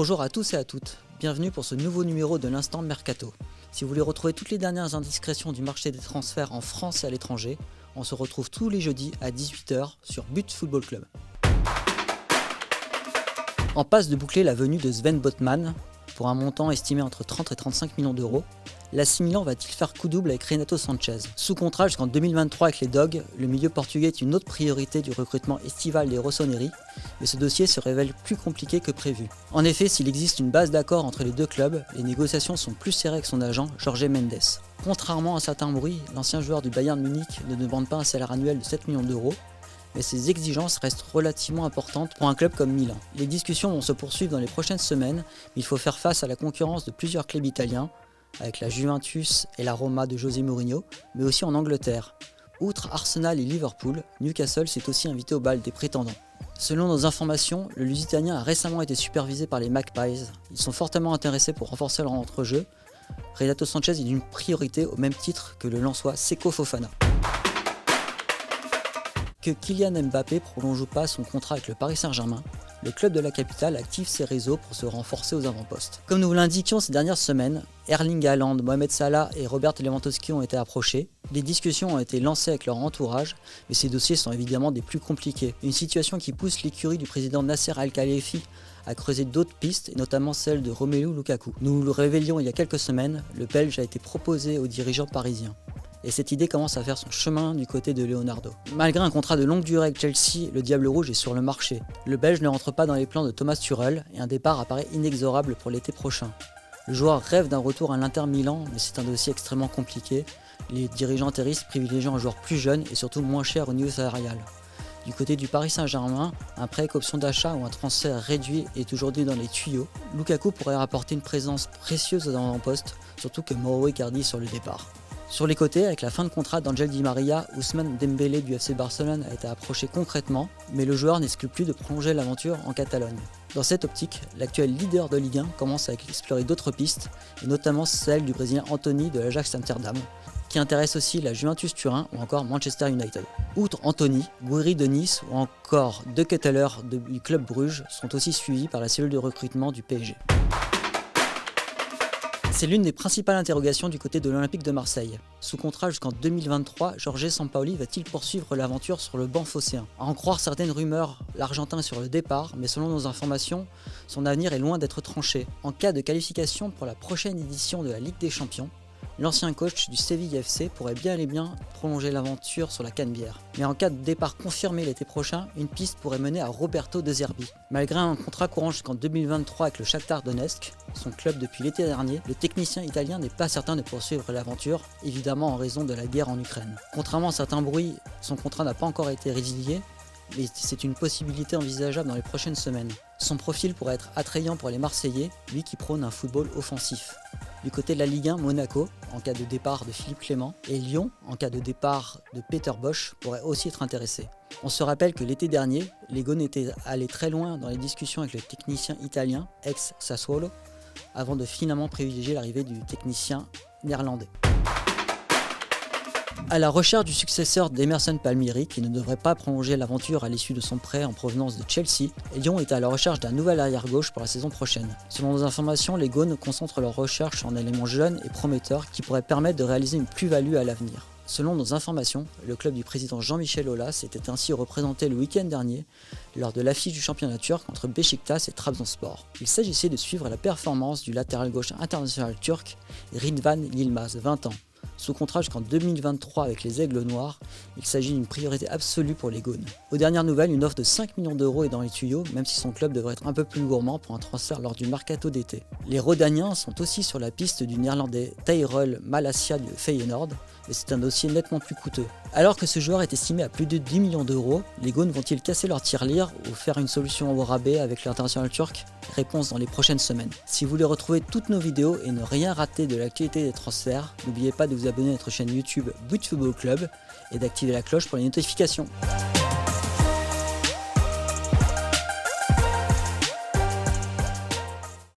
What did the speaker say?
Bonjour à tous et à toutes, bienvenue pour ce nouveau numéro de l'Instant Mercato. Si vous voulez retrouver toutes les dernières indiscrétions du marché des transferts en France et à l'étranger, on se retrouve tous les jeudis à 18 h sur But Football Club. En passe de boucler la venue de Sven Botman, pour un montant estimé entre 30 et 35 millions d'euros, l'AC Milan va-t-il faire coup double avec Renato Sanchez? Sous contrat jusqu'en 2023 avec les Dogs, le milieu portugais est une autre priorité du recrutement estival des Rossoneri, mais ce dossier se révèle plus compliqué que prévu. En effet, s'il existe une base d'accord entre les deux clubs, les négociations sont plus serrées avec son agent, Jorge Mendes. Contrairement à certains bruits, l'ancien joueur du Bayern Munich ne demande pas un salaire annuel de 7 millions d'euros, mais ses exigences restent relativement importantes pour un club comme Milan. Les discussions vont se poursuivre dans les prochaines semaines, mais il faut faire face à la concurrence de plusieurs clubs italiens, avec la Juventus et la Roma de José Mourinho, mais aussi en Angleterre. Outre Arsenal et Liverpool, Newcastle s'est aussi invité au bal des prétendants. Selon nos informations, le Lusitanien a récemment été supervisé par les Magpies. Ils sont fortement intéressés pour renforcer leur entrejeu. Renato Sanchez est une priorité au même titre que le Lensois Seko Fofana. Que Kylian Mbappé prolonge ou pas son contrat avec le Paris Saint-Germain, le club de la capitale active ses réseaux pour se renforcer aux avant-postes. Comme nous vous l'indiquions ces dernières semaines, Erling Haaland, Mohamed Salah et Robert Lewandowski ont été approchés. Des discussions ont été lancées avec leur entourage, mais ces dossiers sont évidemment des plus compliqués. Une situation qui pousse l'écurie du président Nasser Al-Khelaifi à creuser d'autres pistes, et notamment celle de Romelu Lukaku. Nous le révélions il y a quelques semaines, le Belge a été proposé aux dirigeants parisiens. Et cette idée commence à faire son chemin du côté de Leonardo. Malgré un contrat de longue durée avec Chelsea, le Diable Rouge est sur le marché. Le Belge ne rentre pas dans les plans de Thomas Tuchel et un départ apparaît inexorable pour l'été prochain. Le joueur rêve d'un retour à l'Inter Milan, mais c'est un dossier extrêmement compliqué. Les dirigeants terristes privilégient un joueur plus jeune et surtout moins cher au niveau salarial. Du côté du Paris Saint-Germain, un prêt avec option d'achat ou un transfert réduit est aujourd'hui dans les tuyaux. Lukaku pourrait rapporter une présence précieuse aux avant-postes, surtout que Mauro Icardi est sur le départ. Sur les côtés, avec la fin de contrat d'Angel Di Maria, Ousmane Dembélé du FC Barcelone a été approché concrètement, mais le joueur n'exclut plus de prolonger l'aventure en Catalogne. Dans cette optique, l'actuel leader de Ligue 1 commence à explorer d'autres pistes, et notamment celle du Brésilien Anthony de l'Ajax Amsterdam, qui intéresse aussi la Juventus Turin ou encore Manchester United. Outre Anthony, Gouiri de Nice ou encore De Ketteler du club Bruges sont aussi suivis par la cellule de recrutement du PSG. C'est l'une des principales interrogations du côté de l'Olympique de Marseille. Sous contrat jusqu'en 2023, Jorge Sampaoli va-t-il poursuivre l'aventure sur le banc phocéen? À en croire certaines rumeurs, l'Argentin est sur le départ, mais selon nos informations, son avenir est loin d'être tranché. En cas de qualification pour la prochaine édition de la Ligue des Champions, l'ancien coach du Séville FC pourrait bien et bien prolonger l'aventure sur la Canebière. Mais en cas de départ confirmé l'été prochain, une piste pourrait mener à Roberto De Zerbi. Malgré un contrat courant jusqu'en 2023 avec le Shakhtar Donetsk, son club depuis l'été dernier, le technicien italien n'est pas certain de poursuivre l'aventure, évidemment en raison de la guerre en Ukraine. Contrairement à certains bruits, son contrat n'a pas encore été résilié, mais c'est une possibilité envisageable dans les prochaines semaines. Son profil pourrait être attrayant pour les Marseillais, lui qui prône un football offensif. Du côté de la Ligue 1, Monaco, en cas de départ de Philippe Clément, et Lyon, en cas de départ de Peter Bosz, pourraient aussi être intéressés. On se rappelle que l'été dernier, les Gones étaient allés très loin dans les discussions avec le technicien italien, ex-Sassuolo, avant de finalement privilégier l'arrivée du technicien néerlandais. À la recherche du successeur d'Emerson Palmieri, qui ne devrait pas prolonger l'aventure à l'issue de son prêt en provenance de Chelsea, Lyon est à la recherche d'un nouvel arrière-gauche pour la saison prochaine. Selon nos informations, les Gones concentrent leurs recherches en éléments jeunes et prometteurs qui pourraient permettre de réaliser une plus-value à l'avenir. Selon nos informations, le club du président Jean-Michel Aulas s'était ainsi représenté le week-end dernier lors de l'affiche du championnat turc entre Beşiktaş et Trabzonspor. Il s'agissait de suivre la performance du latéral gauche international turc Ridvan Yılmaz, 20 ans. Sous contrat jusqu'en 2023 avec les Aigles Noirs, il s'agit d'une priorité absolue pour les Gones. Aux dernières nouvelles, une offre de 5 millions d'euros est dans les tuyaux, même si son club devrait être un peu plus gourmand pour un transfert lors du mercato d'été. Les Rodaniens sont aussi sur la piste du néerlandais Tyrell Malacia de Feyenoord, mais c'est un dossier nettement plus coûteux. Alors que ce joueur est estimé à plus de 10 millions d'euros, les Gones vont-ils casser leur tirelire ou faire une solution au rabais avec l'international turc? Réponse dans les prochaines semaines. Si vous voulez retrouver toutes nos vidéos et ne rien rater de l'actualité des transferts, n'oubliez pas de vous abonner à notre chaîne YouTube But Football Club et d'activer la cloche pour les notifications.